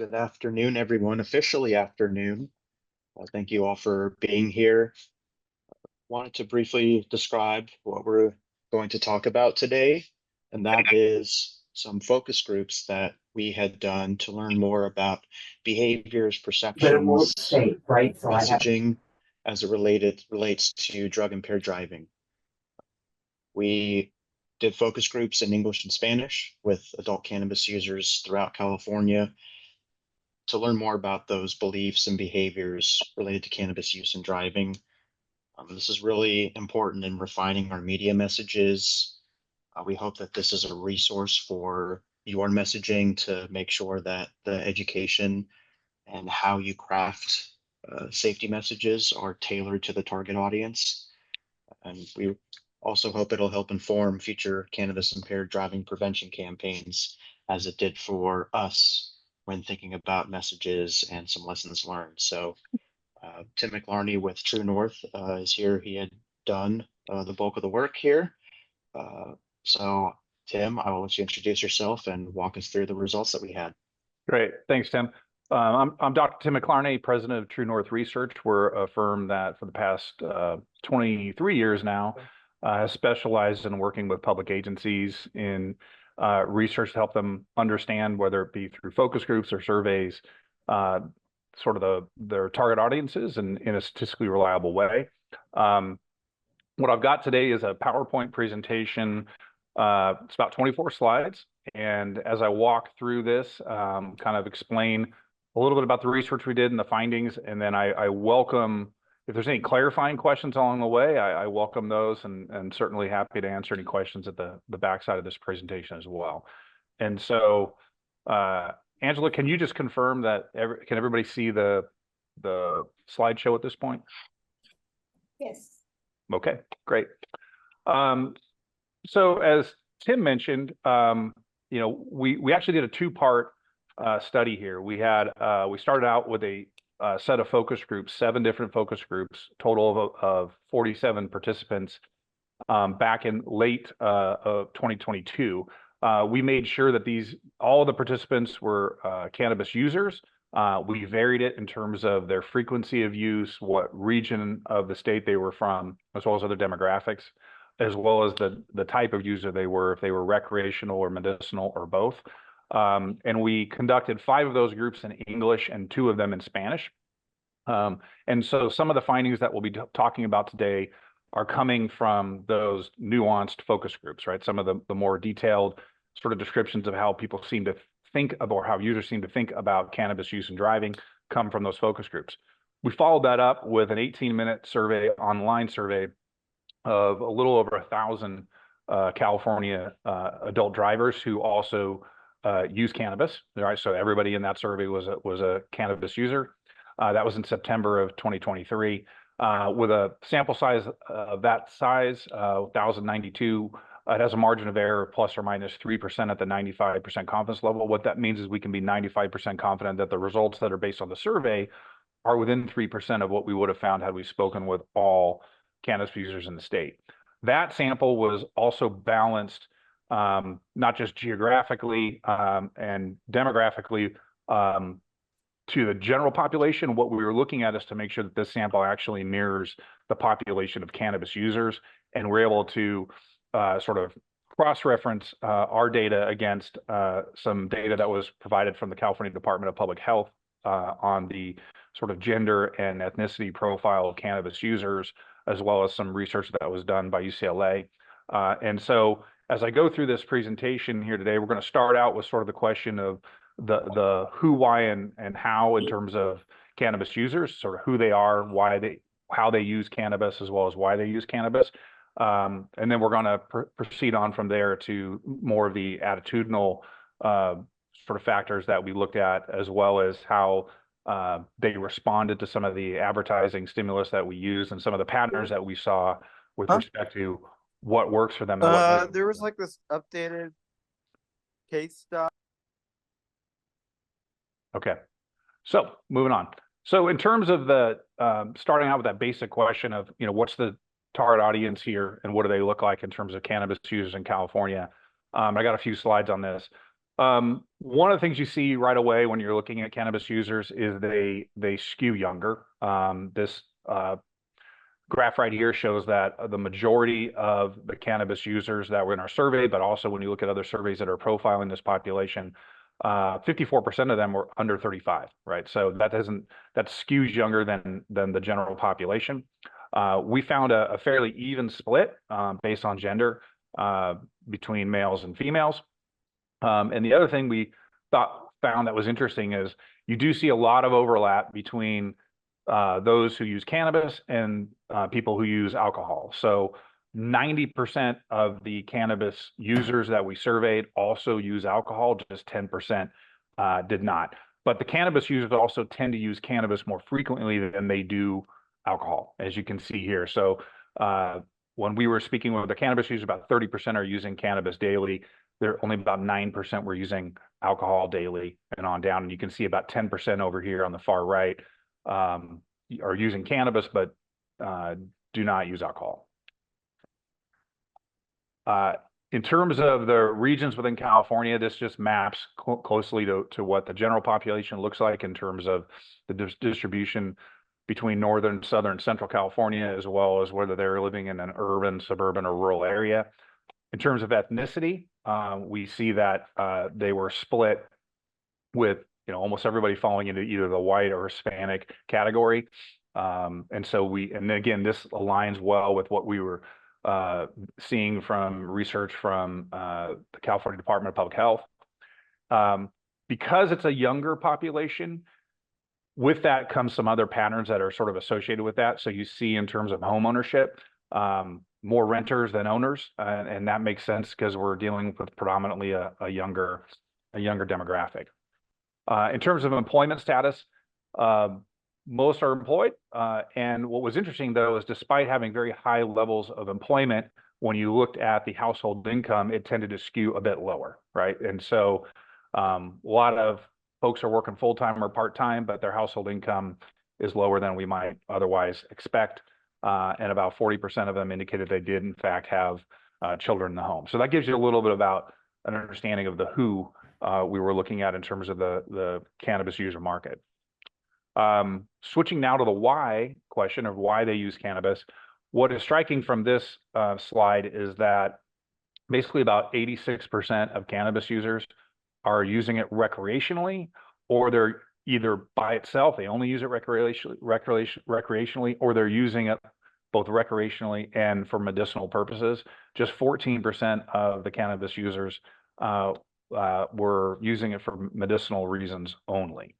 Good afternoon, everyone. Officially afternoon. Thank you all for being here. Wanted to briefly describe what we're going to talk about today, and that is some focus groups that we had done to learn more about behaviors, perceptions, messaging as it relates to drug impaired driving. We did focus groups in English and Spanish with adult cannabis users throughout California to learn more about those beliefs and behaviors related to cannabis use and driving. This is really important in refining our media messages. We hope that this is a resource for your messaging to make sure that the education and how you craft safety messages are tailored to the target audience. And we also hope it'll help inform future cannabis impaired driving prevention campaigns, as it did for us when thinking about messages and some lessons learned. So Tim McLarney with True North is here. He had done the bulk of the work here. So Tim, I will let you introduce yourself and walk us through the results that we had. Great. Thanks, Tim. I'm Dr. Tim McLarney, president of True North Research. We're a firm that for the past 23 years now has specialized in working with public agencies in research to help them understand, whether it be through focus groups or surveys, sort of their target audiences in a statistically reliable way. What I've got today is a PowerPoint presentation. It's about 24 slides. And as I walk through this, kind of explain a little bit about the research we did and the findings, and then I welcome, if there's any clarifying questions along the way, I welcome those, and certainly happy to answer any questions at the backside of this presentation as well. And so, Angela, can you just confirm that can everybody see the slideshow at this point? Yes. Okay, great. So as Tim mentioned, we actually did a two-part study here. We started out with a set of focus groups, 7 different focus groups, total of 47 participants back in late of 2022. We made sure that all the participants were cannabis users. We varied it in terms of their frequency of use, what region of the state they were from, as well as other demographics, as well as the type of user they were, if they were recreational or medicinal or both. And we conducted 5 of those groups in English and 2 of them in Spanish. And so some of the findings that we'll be talking about today are coming from those nuanced focus groups, right? Some of the more detailed sort of descriptions of how people seem to think about, or how users seem to think about cannabis use and driving, come from those focus groups. We followed that up with an 18-minute survey, online survey, of a little over 1,000 California adult drivers who also use cannabis. Right, so everybody in that survey was a cannabis user. That was in September of 2023, with a sample size of that size, 1,092. It has a margin of error of plus or minus 3% at the 95% confidence level. What that means is we can be 95% confident that the results that are based on the survey are within 3% of what we would have found had we spoken with all cannabis users in the state. That sample was also balanced, not just geographically and demographically, to the general population. What we were looking at is to make sure that this sample actually mirrors the population of cannabis users, and we're able to sort of cross-reference our data against some data that was provided from the California Department of Public Health on the sort of gender and ethnicity profile of cannabis users, as well as some research that was done by UCLA. And so as I go through this presentation here today, we're going to start out with sort of the question of the who, why, and how in terms of cannabis users, sort of who they are, how they use cannabis, as well as why they use cannabis. And then we're going to proceed on from there to more of the attitudinal sort of factors that we looked at, as well as how they responded to some of the advertising stimulus that we used and some of the patterns that we saw with respect to what works for them. And there was like this updated case stuff. Okay, so moving on. So in terms of the starting out with that basic question of, what's the target audience here and what do they look like in terms of cannabis users in California? I got a few slides on this. One of the things you see right away when you're looking at cannabis users is they skew younger. This graph right here shows that the majority of the cannabis users that were in our survey, but also when you look at other surveys that are profiling this population, 54% of them were under 35, right? So that skews younger than the general population. We found a fairly even split based on gender between males and females. And the other thing we found that was interesting is you do see a lot of overlap between those who use cannabis and people who use alcohol. So 90% of the cannabis users that we surveyed also use alcohol, just 10% did not. But the cannabis users also tend to use cannabis more frequently than they do alcohol, as you can see here. So when we were speaking with the cannabis users, about 30% are using cannabis daily. There only about 9% were using alcohol daily and on down. And you can see about 10% over here on the far right are using cannabis, but do not use alcohol. In terms of the regions within California, this just maps closely to what the general population looks like in terms of the distribution between northern, southern, central California, as well as whether they're living in an urban, suburban, or rural area. In terms of ethnicity, we see that they were split with almost everybody falling into either the white or Hispanic category. And again, this aligns well with what we were seeing from research from the California Department of Public Health. Because it's a younger population, with that comes some other patterns that are sort of associated with that. So you see in terms of home ownership, more renters than owners, and that makes sense because we're dealing with predominantly a younger demographic. In terms of employment status, most are employed. And what was interesting, though, is despite having very high levels of employment, when you looked at the household income, it tended to skew a bit lower, right? And so a lot of folks are working full-time or part-time, but their household income is lower than we might otherwise expect. And about 40% of them indicated they did, in fact, have children in the home. So that gives you a little bit about an understanding of the who we were looking at in terms of the cannabis user market. Switching now to the why question of why they use cannabis. What is striking from this slide is that basically about 86% of cannabis users are using it recreationally, or they're either by itself, they only use it recreationally, or they're using it both recreationally and for medicinal purposes. Just 14% of the cannabis users were using it for medicinal reasons only.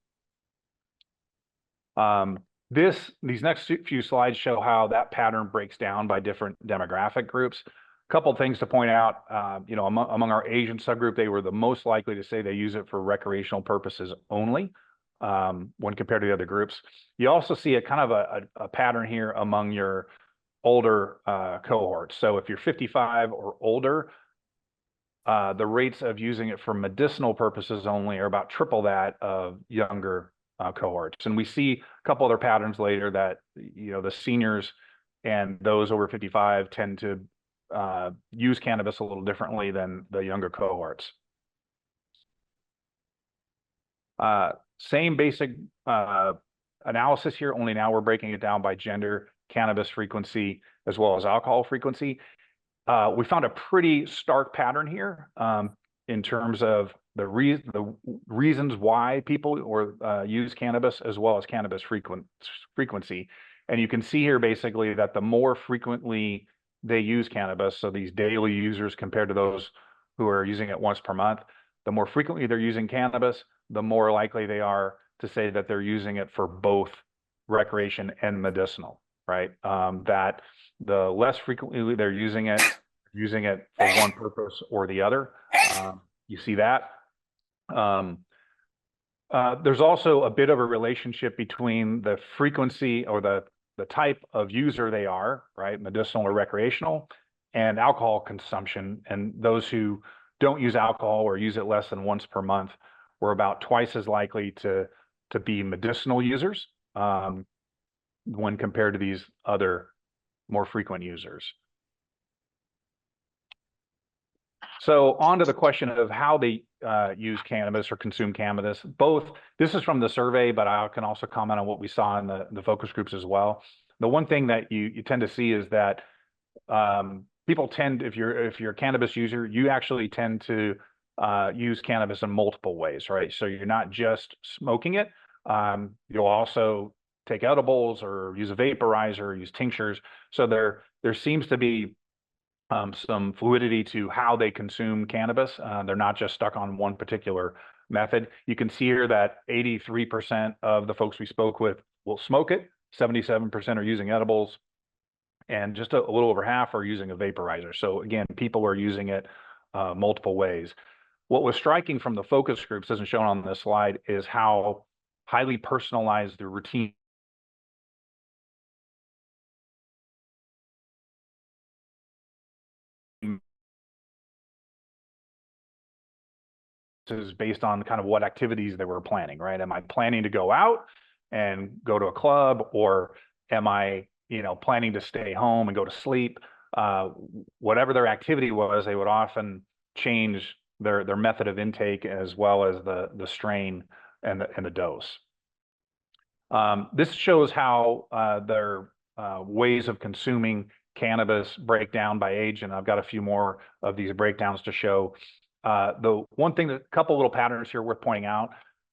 These next few slides show how that pattern breaks down by different demographic groups. A couple of things to point out, among our Asian subgroup, they were the most likely to say they use it for recreational purposes only when compared to the other groups. You also see a kind of a pattern here among your older cohorts. So if you're 55 or older, the rates of using it for medicinal purposes only are about triple that of younger cohorts. And we see a couple other patterns later that, the seniors and those over 55 tend to use cannabis a little differently than the younger cohorts. Same basic analysis here, only now we're breaking it down by gender, cannabis frequency, as well as alcohol frequency. We found a pretty stark pattern here in terms of the reasons why people use cannabis, as well as cannabis frequency. And you can see here basically that the more frequently they use cannabis, so these daily users compared to those who are using it once per month, the more frequently they're using cannabis, the more likely they are to say that they're using it for both recreation and medicinal, right? That the less frequently they're using it for one purpose or the other. You see that. There's also a bit of a relationship between the frequency or the type of user they are, right, medicinal or recreational, and alcohol consumption. And those who don't use alcohol or use it less than once per month were about twice as likely to be medicinal users when compared to these other more frequent users. So on to the question of how they use cannabis or consume cannabis. Both, this is from the survey, but I can also comment on what we saw in the focus groups as well. The one thing that you tend to see is that people tend, if you're a cannabis user, you actually tend to use cannabis in multiple ways, right? So you're not just smoking it. You'll also take edibles or use a vaporizer, use tinctures. So there seems to be some fluidity to how they consume cannabis. They're not just stuck on one particular method. You can see here that 83% of the folks we spoke with will smoke it, 77% are using edibles, and just a little over half are using a vaporizer. So again, people are using it multiple ways. What was striking from the focus groups, isn't shown on this slide, is how highly personalized the routine is based on kind of what activities they were planning, right? Am I planning to go out and go to a club, or am I, planning to stay home and go to sleep? Whatever their activity was, they would often change their method of intake as well as the strain and the dose. This shows how their ways of consuming cannabis break down by age, and I've got a few more of these breakdowns to show. The one thing, a couple little patterns here worth pointing out.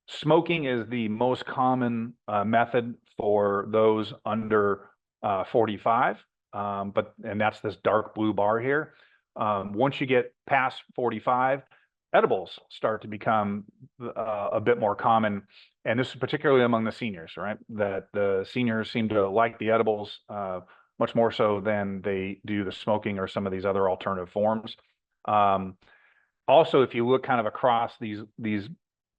Smoking is the most common method for those under 45, and that's this dark blue bar here. Once you get past 45, edibles start to become a bit more common, and this is particularly among the seniors, right? That the seniors seem to like the edibles much more so than they do the smoking or some of these other alternative forms. Also, if you look kind of across the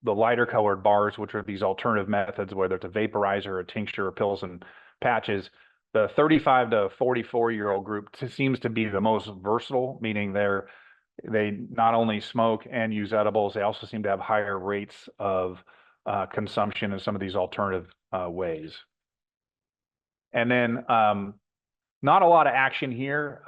lighter colored bars, which are these alternative methods, whether it's a vaporizer, a tincture, or pills and patches, the 35 to 44-year-old group seems to be the most versatile, meaning they not only smoke and use edibles, they also seem to have higher rates of consumption in some of these alternative ways. And then not a lot of action here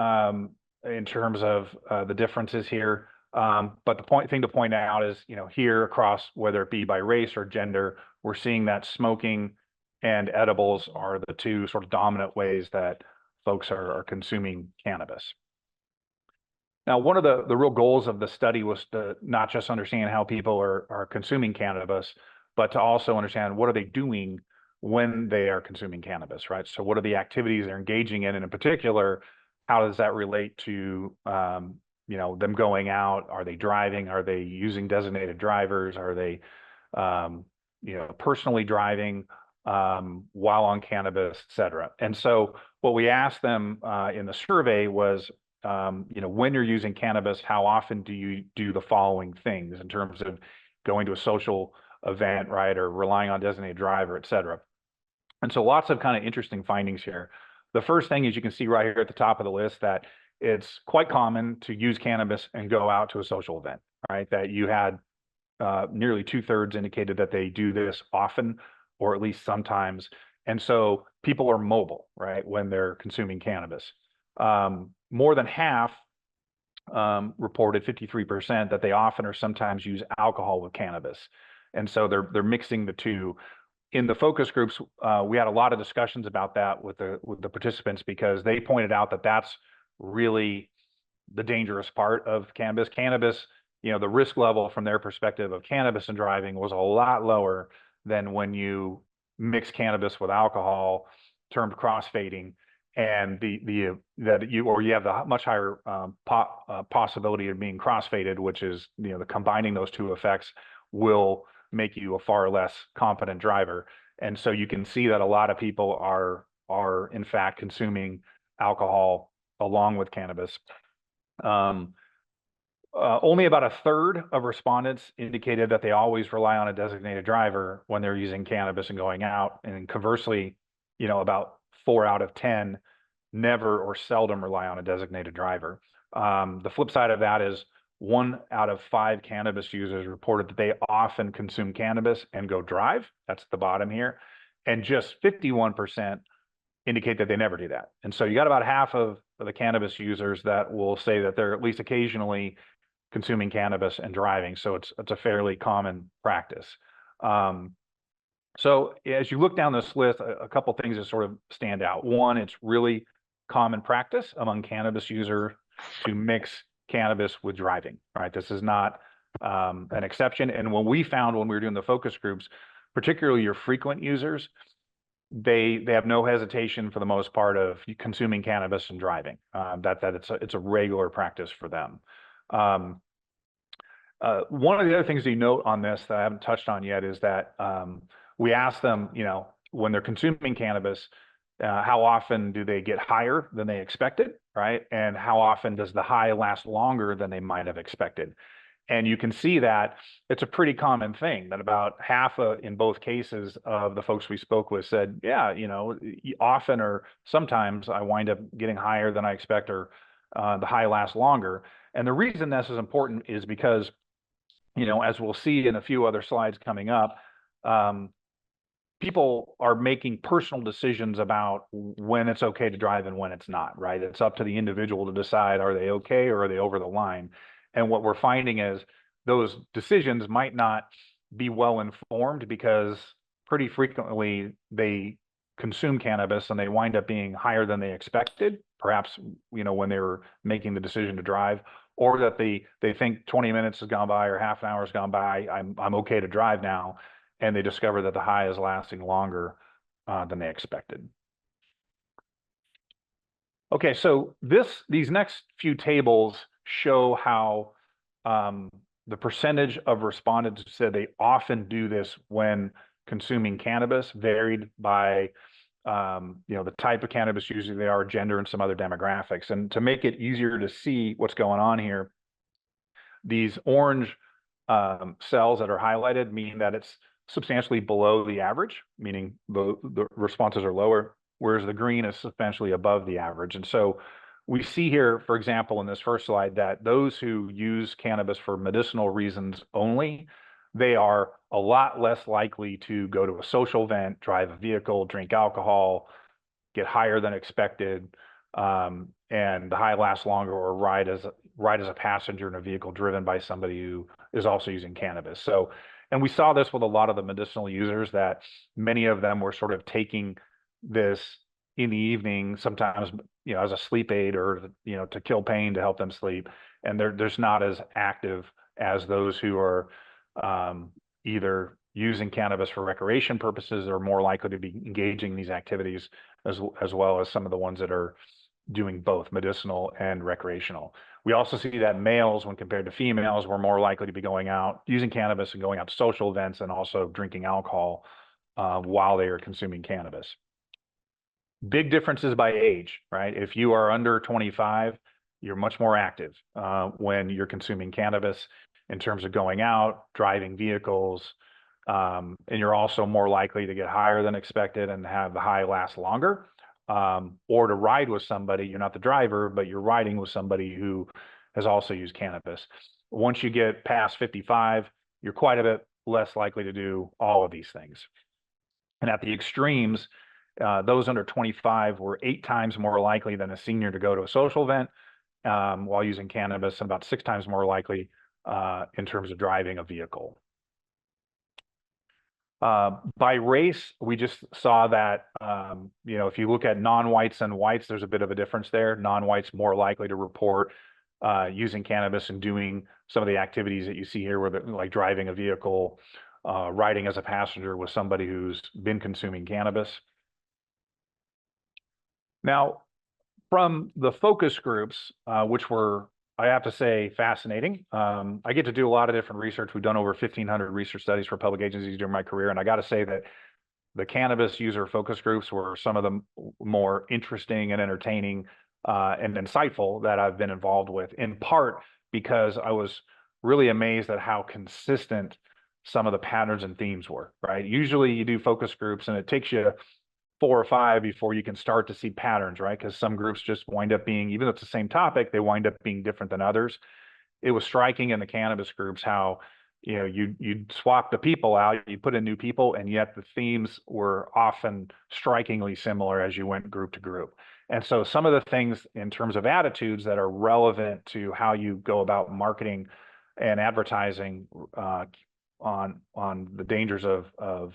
in terms of the differences here. But the thing to point out is, here across, whether it be by race or gender, we're seeing that smoking and edibles are the two sort of dominant ways that folks are consuming cannabis. Now, one of the real goals of the study was to not just understand how people are consuming cannabis, but to also understand what are they doing when they are consuming cannabis, right? So what are the activities they're engaging in? And in particular, how does that relate to them going out? Are they driving? Are they using designated drivers? Are they personally driving while on cannabis, et cetera? And so what we asked them in the survey was, when you're using cannabis, how often do you do the following things in terms of going to a social event, right, or relying on designated driver, et cetera? And so lots of kind of interesting findings here. The first thing is, you can see right here at the top of the list that it's quite common to use cannabis and go out to a social event, right? That you had nearly 2/3 indicated that they do this often, or at least sometimes. And so people are mobile, right, when they're consuming cannabis. More than half reported, 53%, that they often or sometimes use alcohol with cannabis. And so they're mixing the two. In the focus groups, we had a lot of discussions about that with the participants, because they pointed out that that's really the dangerous part of cannabis. Cannabis, the risk level from their perspective of cannabis and driving was a lot lower than when you mix cannabis with alcohol, termed crossfading, and you have the much higher possibility of being crossfaded, which is the combining those two effects will make you a far less competent driver. And so you can see that a lot of people are in fact consuming alcohol along with cannabis. Only about 1/3 of respondents indicated that they always rely on a designated driver when they're using cannabis and going out. And conversely, about 4 out of 10 never or seldom rely on a designated driver. The flip side of that is 1 out of 5 cannabis users reported that they often consume cannabis and go drive. That's at the bottom here. And just 51% indicate that they never do that. And so you got about half of the cannabis users that will say that they're at least occasionally consuming cannabis and driving. So it's a fairly common practice. So as you look down this list, a couple things that sort of stand out. One, it's really common practice among cannabis users to mix cannabis with driving, right? This is not an exception. And when we found when we were doing the focus groups, particularly your frequent users, they have no hesitation for the most part of consuming cannabis and driving. That it's a regular practice for them. One of the other things you note on this that I haven't touched on yet is that we ask them, you know, when they're consuming cannabis, how often do they get higher than they expected, right? And how often does the high last longer than they might have expected? And you can see that it's a pretty common thing that about half in both cases of the folks we spoke with said, yeah, you know, often or sometimes I wind up getting higher than I expect, or the high lasts longer. And the reason this is important is because, you know, as we'll see in a few other slides coming up, people are making personal decisions about when it's okay to drive and when it's not, right? It's up to the individual to decide, are they okay or are they over the line? And what we're finding is those decisions might not be well informed because pretty frequently they consume cannabis and they wind up being higher than they expected, perhaps, you know, when they were making the decision to drive, or that they think 20 minutes has gone by or half an hour has gone by, I'm okay to drive now, and they discover that the high is lasting longer than they expected. Okay, so these next few tables show how the percentage of respondents who said they often do this when consuming cannabis varied by you know, the type of cannabis user they are, gender, and some other demographics. And to make it easier to see what's going on here, these orange cells that are highlighted mean that it's substantially below the average, meaning the responses are lower, whereas the green is substantially above the average. And so we see here, for example, in this first slide, that those who use cannabis for medicinal reasons only, they are a lot less likely to go to a social event, drive a vehicle, drink alcohol, get higher than expected, and the high lasts longer, or ride as a passenger in a vehicle driven by somebody who is also using cannabis. So, and we saw this with a lot of the medicinal users, that many of them were sort of taking this in the evening, sometimes, you know, as a sleep aid, or, you know, to kill pain, to help them sleep. And there's not as active as those who are either using cannabis for recreation purposes, or more likely to be engaging in these activities, as well as some of the ones that are doing both medicinal and recreational. We also see that males, when compared to females, were more likely to be going out, using cannabis and going out to social events, and also drinking alcohol while they are consuming cannabis. Big differences by age, right? If you are under 25, you're much more active when you're consuming cannabis in terms of going out, driving vehicles, and you're also more likely to get higher than expected and have the high last longer, or to ride with somebody. You're not the driver, but you're riding with somebody who has also used cannabis. Once you get past 55, you're quite a bit less likely to do all of these things. And at the extremes, those under 25 were 8 times more likely than a senior to go to a social event while using cannabis, and about 6 times more likely in terms of driving a vehicle. By race, we just saw that, you know, if you look at non-whites and whites, there's a bit of a difference there. Non-whites more likely to report using cannabis and doing some of the activities that you see here, where like driving a vehicle, riding as a passenger with somebody who's been consuming cannabis. Now, from the focus groups, which were, I have to say, fascinating. I get to do a lot of different research. We've done over 1,500 research studies for public agencies during my career, and I got to say that the cannabis user focus groups were some of the more interesting and entertaining and insightful that I've been involved with, in part because I was really amazed at how consistent some of the patterns and themes were, right? Usually you do focus groups and it takes you 4 or 5 before you can start to see patterns, right? Because some groups just wind up being, even though it's the same topic, they wind up being different than others. It was striking in the cannabis groups how, you know, you'd swap the people out, you put in new people, and yet the themes were often strikingly similar as you went group to group. And so some of the things in terms of attitudes that are relevant to how you go about marketing and advertising on the dangers of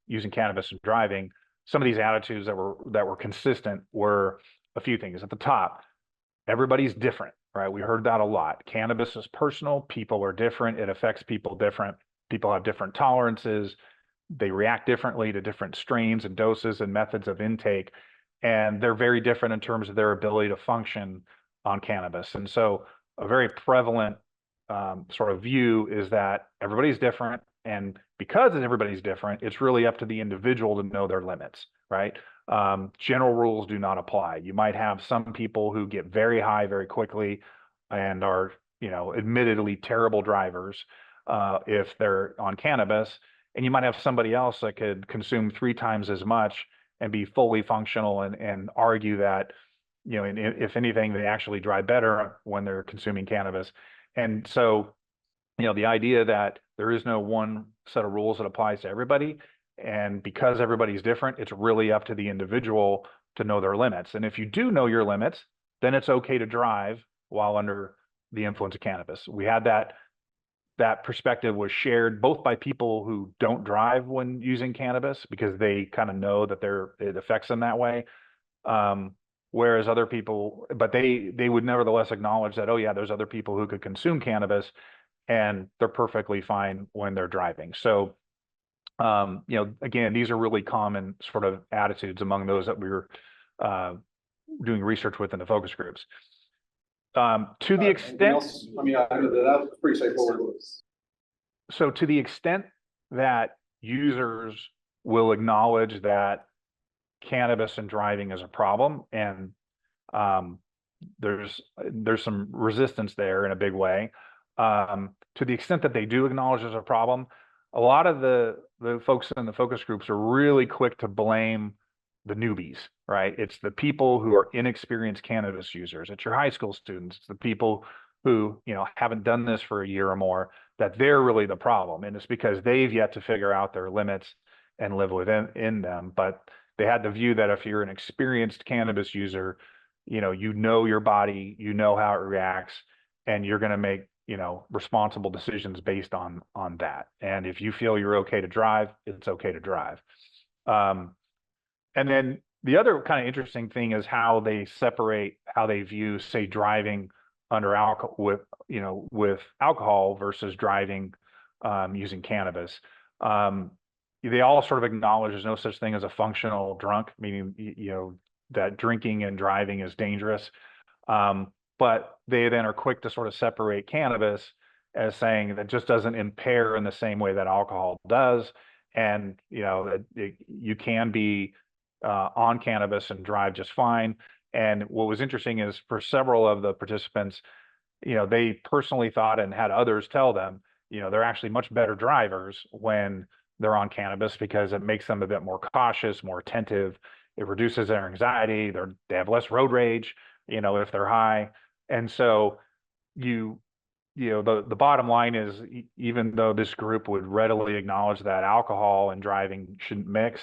using cannabis and driving, some of these attitudes that were consistent were a few things. At the top, everybody's different, right? We heard that a lot. Cannabis is personal. People are different. It affects people different. People have different tolerances. They react differently to different strains and doses and methods of intake. And they're very different in terms of their ability to function on cannabis. And so a very prevalent sort of view is that everybody's different. And because everybody's different, it's really up to the individual to know their limits, right? General rules do not apply. You might have some people who get very high very quickly and are, admittedly terrible drivers if they're on cannabis. And you might have somebody else that could consume 3 times as much and be fully functional and argue that, and if anything, they actually drive better when they're consuming cannabis. And so, the idea that there is no one set of rules that applies to everybody, and because everybody's different, it's really up to the individual to know their limits. And if you do know your limits, then it's okay to drive while under the influence of cannabis. We had that perspective was shared both by people who don't drive when using cannabis because they kind of know that it affects them that way. Whereas other people, but they would nevertheless acknowledge that, oh yeah, there's other people who could consume cannabis and they're perfectly fine when they're driving. So, again, these are really common sort of attitudes among those that we were doing research with in the focus groups. To the extent, I mean, that was pretty straightforward. So to the extent that users will acknowledge that cannabis and driving is a problem, and there's some resistance there in a big way. To the extent that they do acknowledge there's a problem, a lot of the folks in the focus groups are really quick to blame the newbies, right? It's the people who are inexperienced cannabis users. It's your high school students. It's the people who, haven't done this for a year or more, that they're really the problem. And it's because they've yet to figure out their limits and live within them. But they had the view that if you're an experienced cannabis user, you know your body, you know how it reacts, and you're going to make, responsible decisions based on that. And if you feel you're okay to drive, it's okay to drive. And then the other kind of interesting thing is how they separate, how they view, say, driving under alcohol with alcohol versus driving using cannabis. They all sort of acknowledge there's no such thing as a functional drunk, meaning that drinking and driving is dangerous. But they then are quick to sort of separate cannabis as saying that just doesn't impair in the same way that alcohol does, and you can be on cannabis and drive just fine. And what was interesting is for several of the participants, they personally thought and had others tell them, they're actually much better drivers when they're on cannabis because it makes them a bit more cautious, more attentive. It reduces their anxiety. They have less road rage, if they're high. And so the bottom line is, even though this group would readily acknowledge that alcohol and driving shouldn't mix,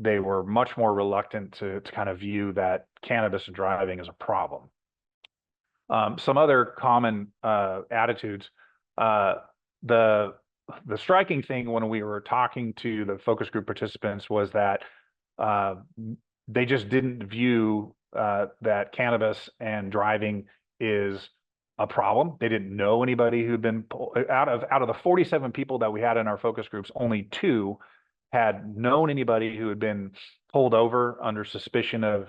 they were much more reluctant to kind of view that cannabis and driving as a problem. Some other common attitudes. The striking thing when we were talking to the focus group participants was that they just didn't view that cannabis and driving is a problem. They didn't know anybody who'd been out of the 47 people that we had in our focus groups, only 2 had known anybody who had been pulled over under suspicion of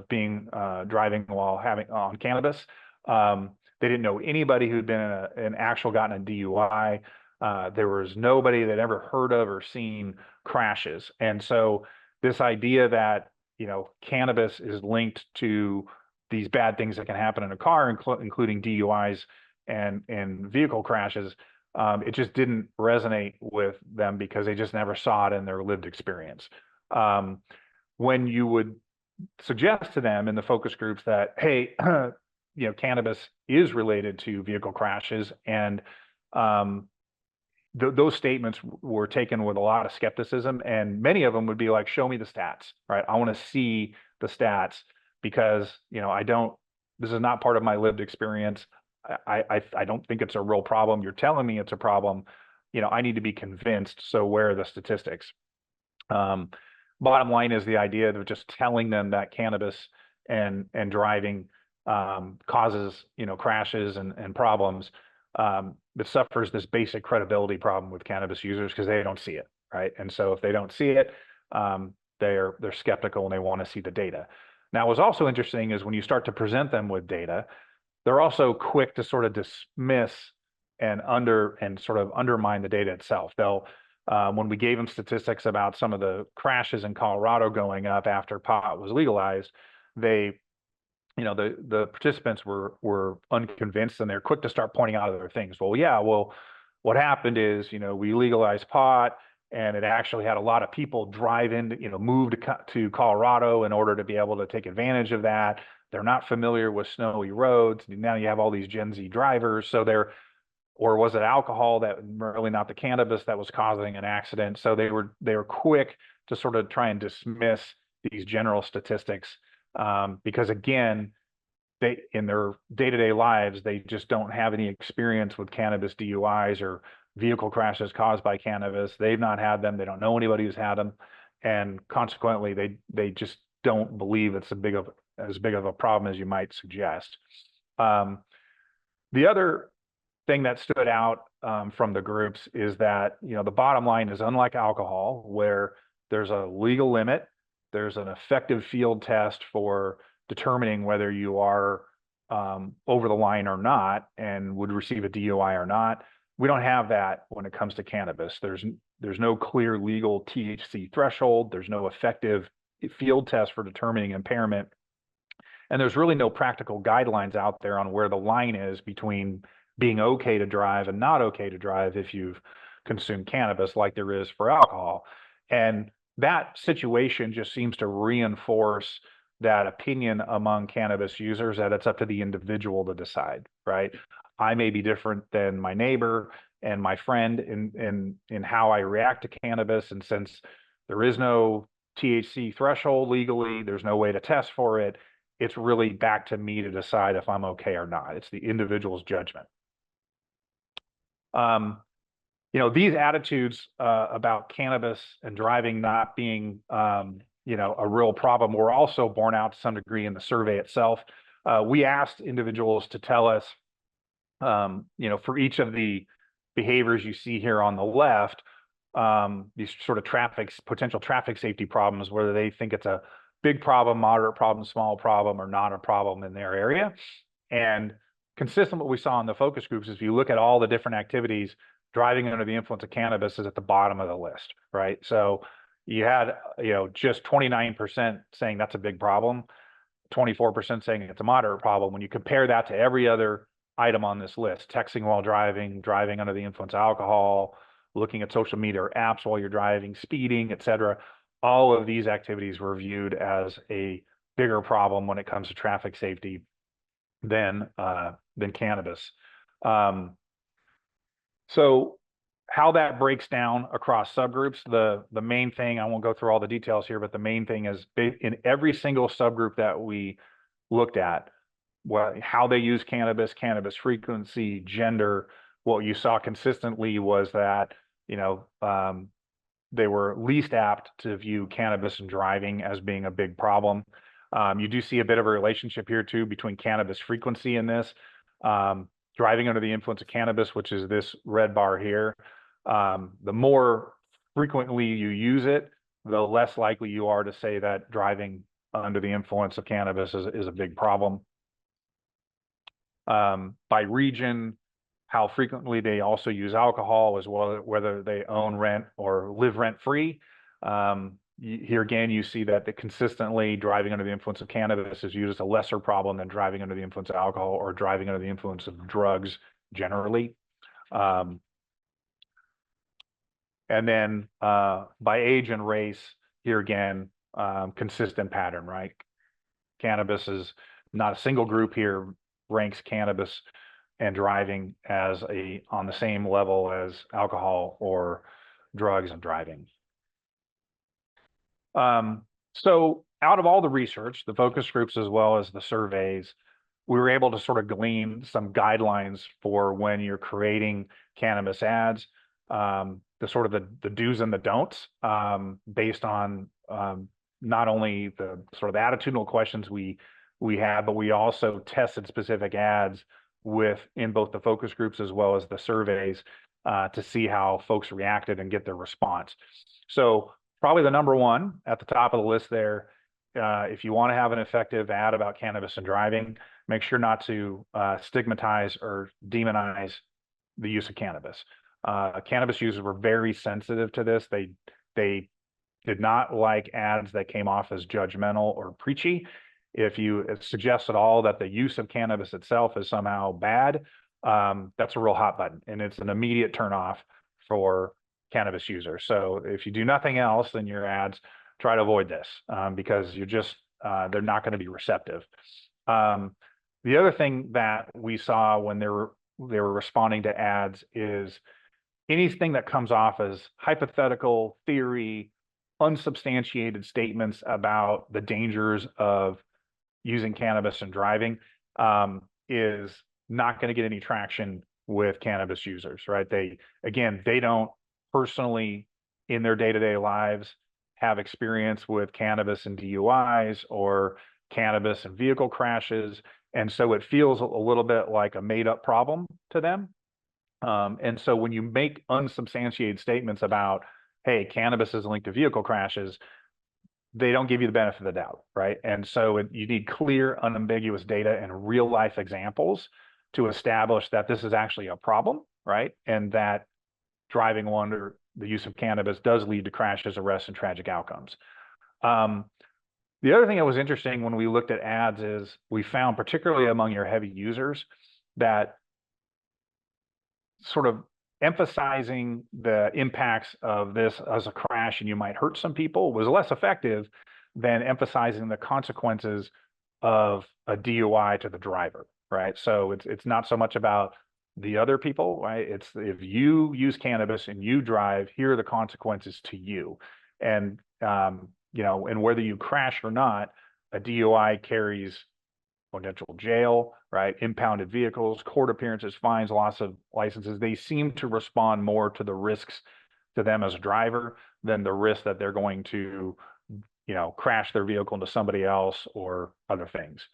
being driving while having on cannabis. They didn't know anybody who'd been in gotten a DUI. There was nobody that ever heard of or seen crashes. And so this idea that, cannabis is linked to these bad things that can happen in a car, including DUIs and vehicle crashes, it just didn't resonate with them because they just never saw it in their lived experience. When you would suggest to them in the focus groups that, hey, cannabis is related to vehicle crashes, and those statements were taken with a lot of skepticism, and many of them would be like, show me the stats, right? I want to see the stats because, you know, this is not part of my lived experience. I don't think it's a real problem. You're telling me it's a problem. You know, I need to be convinced. So where are the statistics? Bottom line is the idea of just telling them that cannabis and driving causes, you know, crashes and problems. It suffers this basic credibility problem with cannabis users because they don't see it, right? And so if they don't see it, they're skeptical and they want to see the data. Now, what's also interesting is when you start to present them with data, they're also quick to sort of dismiss and sort of undermine the data itself. They'll when we gave them statistics about some of the crashes in Colorado going up after pot was legalized, they, you know, the participants were unconvinced and they're quick to start pointing out other things. Well, yeah, well, what happened is, you know, we legalized pot and it actually had a lot of people drive in, you know, move to Colorado in order to be able to take advantage of that. They're not familiar with snowy roads. Now you have all these Gen Z drivers. So or was it alcohol that really not the cannabis that was causing an accident? So they were quick to sort of try and dismiss these general statistics because again, they in their day-to-day lives, they just don't have any experience with cannabis DUIs or vehicle crashes caused by cannabis. They've not had them. They don't know anybody who's had them. And consequently, they just don't believe it's as big of a problem as you might suggest. The other thing that stood out from the groups is that, you know, the bottom line is unlike alcohol, where there's a legal limit, there's an effective field test for determining whether you are over the line or not and would receive a DUI or not. We don't have that when it comes to cannabis. There's no clear legal THC threshold. There's no effective field test for determining impairment. And there's really no practical guidelines out there on where the line is between being okay to drive and not okay to drive if you've consumed cannabis like there is for alcohol. And that situation just seems to reinforce that opinion among cannabis users that it's up to the individual to decide, right? I may be different than my neighbor and my friend in how I react to cannabis. And since there is no THC threshold legally, there's no way to test for it. It's really back to me to decide if I'm okay or not. It's the individual's judgment. You know, these attitudes about cannabis and driving not being, you know, a real problem were also borne out to some degree in the survey itself. We asked individuals to tell us, you know, for each of the behaviors you see here on the left, these sort of potential traffic safety problems, whether they think it's a big problem, moderate problem, small problem, or not a problem in their area. And consistent with what we saw in the focus groups is if you look at all the different activities, driving under the influence of cannabis is at the bottom of the list, right? So you had, you know, just 29% saying that's a big problem, 24% saying it's a moderate problem. When you compare that to every other item on this list, texting while driving, driving under the influence of alcohol, looking at social media or apps while you're driving, speeding, et cetera, all of these activities were viewed as a bigger problem when it comes to traffic safety than cannabis. So how that breaks down across subgroups, the main thing, I won't go through all the details here, but the main thing is in every single subgroup that we looked at, how they use cannabis, cannabis frequency, gender, what you saw consistently was that, you know, they were least apt to view cannabis and driving as being a big problem. You do see a bit of a relationship here too between cannabis frequency and this. Driving under the influence of cannabis, which is this red bar here, the more frequently you use it, the less likely you are to say that driving under the influence of cannabis is a big problem. By region, how frequently they also use alcohol, as well as whether they own, rent, or live rent-free. Here again, you see that consistently driving under the influence of cannabis is used as a lesser problem than driving under the influence of alcohol or driving under the influence of drugs generally. And then by age and race, here again, consistent pattern, right? Cannabis is not a single group here ranks cannabis and driving as on the same level as alcohol or drugs and driving. So out of all the research, the focus groups as well as the surveys, we were able to sort of glean some guidelines for when you're creating cannabis ads, the sort of the do's and the don'ts, based on not only the sort of attitudinal questions we had, but we also tested specific ads in both the focus groups as well as the surveys to see how folks reacted and get their response. So probably the number one at the top of the list there, if you want to have an effective ad about cannabis and driving, make sure not to stigmatize or demonize the use of cannabis. Cannabis users were very sensitive to this. They did not like ads that came off as judgmental or preachy. If you suggest at all that the use of cannabis itself is somehow bad, that's a real hot button, and it's an immediate turnoff for cannabis users. So if you do nothing else in your ads, try to avoid this because you're just they're not going to be receptive. The other thing that we saw when they were responding to ads is anything that comes off as hypothetical, theory, unsubstantiated statements about the dangers of using cannabis and driving is not going to get any traction with cannabis users, right? They don't personally in their day-to-day lives have experience with cannabis and DUIs or cannabis and vehicle crashes. And so it feels a little bit like a made-up problem to them. And so when you make unsubstantiated statements about, hey, cannabis is linked to vehicle crashes, they don't give you the benefit of the doubt, right? And so you need clear, unambiguous data and real-life examples to establish that this is actually a problem, right? And that driving under the use of cannabis does lead to crashes, arrests, and tragic outcomes. The other thing that was interesting when we looked at ads is we found, particularly among your heavy users, that sort of emphasizing the impacts of this as a crash and you might hurt some people was less effective than emphasizing the consequences of a DUI to the driver, right? So it's not so much about the other people, right? It's if you use cannabis and you drive, here are the consequences to you. And, and whether you crash or not, a DUI carries potential jail, right? Impounded vehicles, court appearances, fines, loss of licenses. They seem to respond more to the risks to them as a driver than the risk that they're going to, crash their vehicle into somebody else or other things.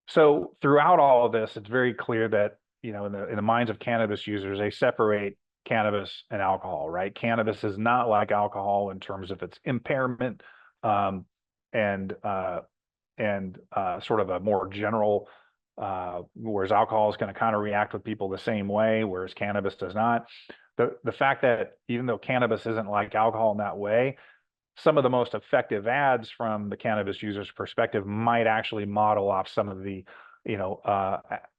So throughout all of this, it's very clear that, in the minds of cannabis users, they separate cannabis and alcohol, right? Cannabis is not like alcohol in terms of its impairment and sort of a more general, whereas alcohol is going to kind of react with people the same way, whereas cannabis does not. The fact that even though cannabis isn't like alcohol in that way, some of the most effective ads from the cannabis user's perspective might actually model off some of the,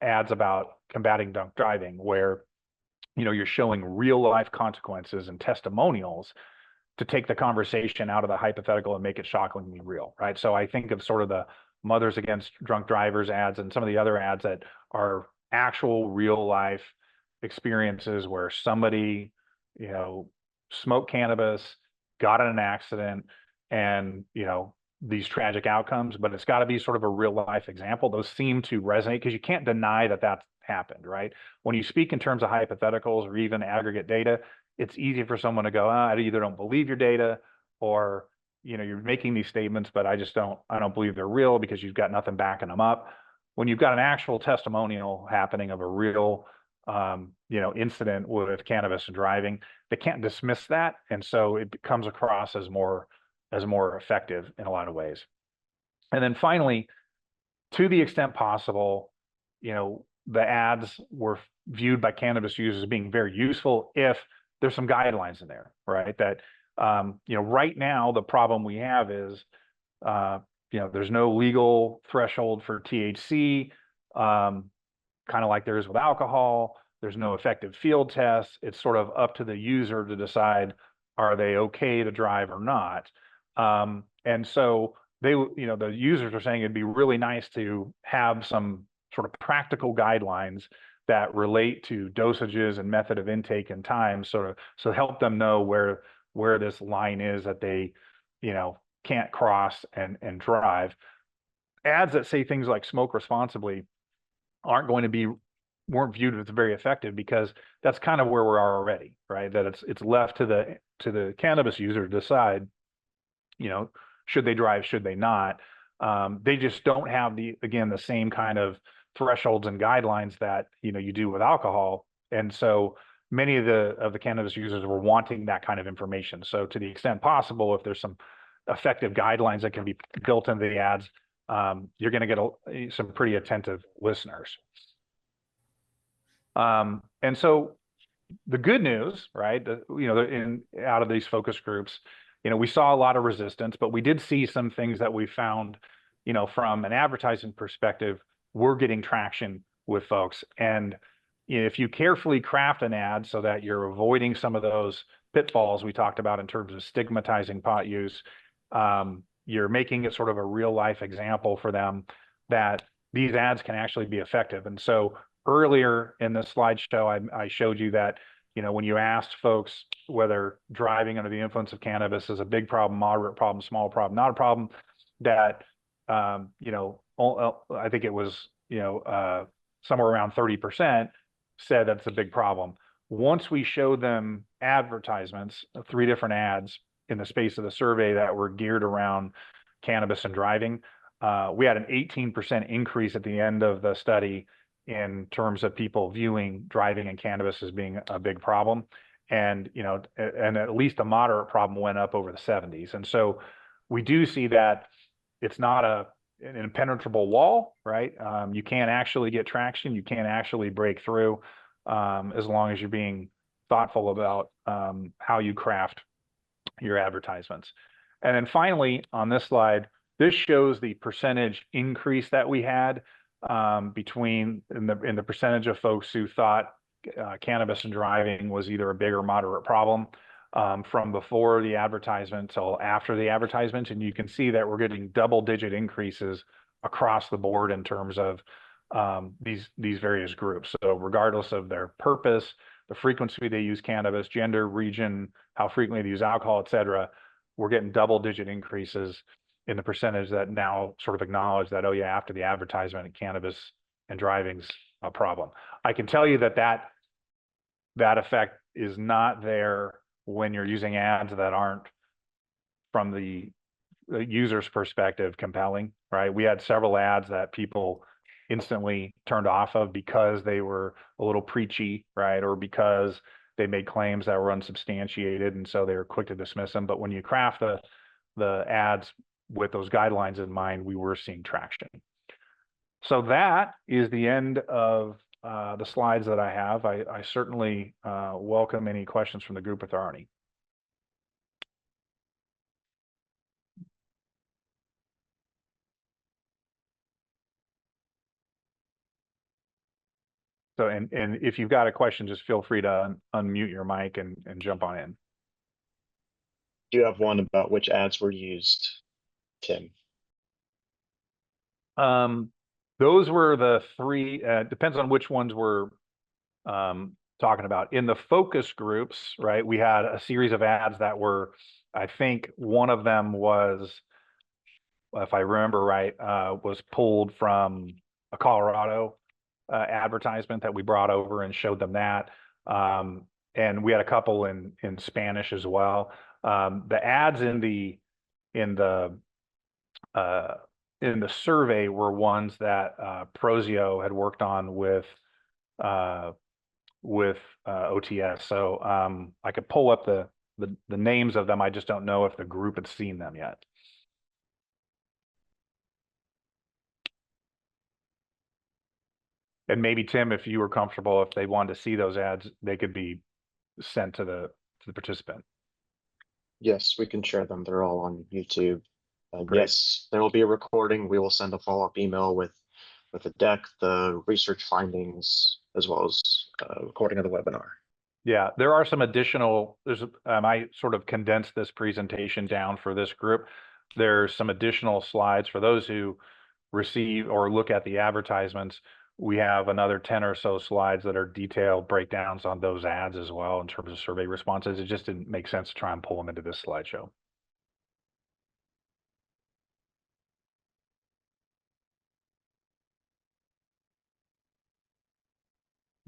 ads about combating drunk driving, where, you're showing real life consequences and testimonials to take the conversation out of the hypothetical and make it shockingly real, right? So I think of sort of the Mothers Against Drunk Drivers ads and some of the other ads that are actual real life experiences where somebody, smoked cannabis, got in an accident, and, these tragic outcomes, but it's got to be sort of a real life example. Those seem to resonate because you can't deny that that's happened, right? When you speak in terms of hypotheticals or even aggregate data, it's easy for someone to go, I either don't believe your data or, you're making these statements, but I don't believe they're real because you've got nothing backing them up. When you've got an actual testimonial happening of a real, incident with cannabis and driving, they can't dismiss that. And so it comes across as more effective in a lot of ways. And then finally, to the extent possible, the ads were viewed by cannabis users as being very useful if there's some guidelines in there, right? That, right now, the problem we have is, there's no legal threshold for THC, kind of like there is with alcohol. There's no effective field tests. It's sort of up to the user to decide, are they okay to drive or not? And so the users are saying it'd be really nice to have some sort of practical guidelines that relate to dosages and method of intake and time, so help them know where this line is that they, can't cross and drive. Ads that say things like smoke responsibly weren't viewed as very effective, because that's kind of where we are already, right? That it's left to the cannabis user to decide, should they drive, should they not? They just don't have the same kind of thresholds and guidelines that you do with alcohol, and so many of the cannabis users were wanting that kind of information. So to the extent possible, if there's some effective guidelines that can be built into the ads, you're going to get some pretty attentive listeners. And so the good news, right, out of these focus groups, we saw a lot of resistance, but we did see some things that we found, from an advertising perspective, we're getting traction with folks. And if you carefully craft an ad so that you're avoiding some of those pitfalls we talked about in terms of stigmatizing pot use, you're making it sort of a real life example for them that these ads can actually be effective. And so earlier in the slideshow, I showed you that, when you asked folks whether driving under the influence of cannabis is a big problem, moderate problem, small problem, not a problem, that, I think it was, somewhere around 30% said that's a big problem. Once we showed them advertisements, 3 different ads in the space of the survey that were geared around cannabis and driving, we had an 18% increase at the end of the study in terms of people viewing driving and cannabis as being a big problem. And, and at least a moderate problem went up over the 70s. And so we do see that it's not an impenetrable wall, right? You can't actually get traction. You can't actually break through, as long as you're being thoughtful about how you craft your advertisements. And then finally, on this slide, this shows the percentage increase that we had between in the percentage of folks who thought cannabis and driving was either a big or moderate problem, from before the advertisement till after the advertisement. And you can see that we're getting double-digit increases across the board in terms of these various groups. So regardless of their purpose, the frequency they use cannabis, gender, region, how frequently they use alcohol, et cetera, we're getting double-digit increases in the percentage that now sort of acknowledge that, oh yeah, after the advertisement, cannabis and driving's a problem. I can tell you that effect is not there when you're using ads that aren't, from the user's perspective, compelling, right? We had several ads that people instantly turned off of because they were a little preachy, right? Or because they made claims that were unsubstantiated, and so they were quick to dismiss them. But when you craft the ads with those guidelines in mind, we were seeing traction. So that is the end of the slides that I have. I certainly welcome any questions from the group if there are any. So, and if you've got a question, just feel free to unmute your mic and jump on in. Do you have one about which ads were used, Tim? Those were the 3, depends on which ones we're talking about. In the focus groups, right, we had a series of ads that were, I think one of them was, if I remember right, was pulled from a Colorado advertisement that we brought over and showed them that. And we had a couple in Spanish as well. The ads in the survey were ones that Prozio had worked on with OTS. So I could pull up the names of them. I just don't know if the group had seen them yet. And maybe Tim, if you were comfortable, if they wanted to see those ads, they could be sent to the participant. Yes, we can share them. They're all on YouTube. Great. Yes, there will be a recording. We will send a follow-up email with the deck, the research findings, as well as a recording of the webinar. Yeah, there are some additional, I sort of condensed this presentation down for this group. There's some additional slides for those who receive or look at the advertisements. we have another 10 or so slides that are detailed breakdowns on those ads as well in terms of survey responses. It just didn't make sense to try and pull them into this slideshow.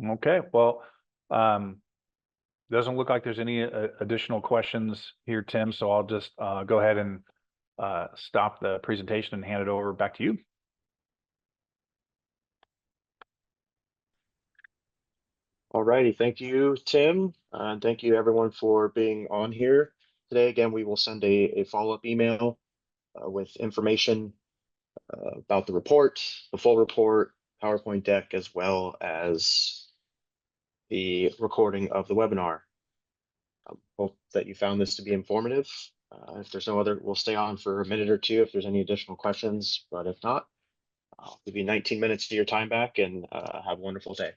Okay, well, doesn't look like there's any additional questions here, Tim, so I'll just go ahead and stop the presentation and hand it over back to you. Alrighty, thank you, Tim. And thank you everyone for being on here today. Again, we will send a follow-up email with information about the report, the full report, PowerPoint deck, as well as the recording of the webinar. Hope that you found this to be informative. If there's no other, we'll stay on for a minute or two if there's any additional questions, but if not, I'll give you 19 minutes of your time back and have a wonderful day.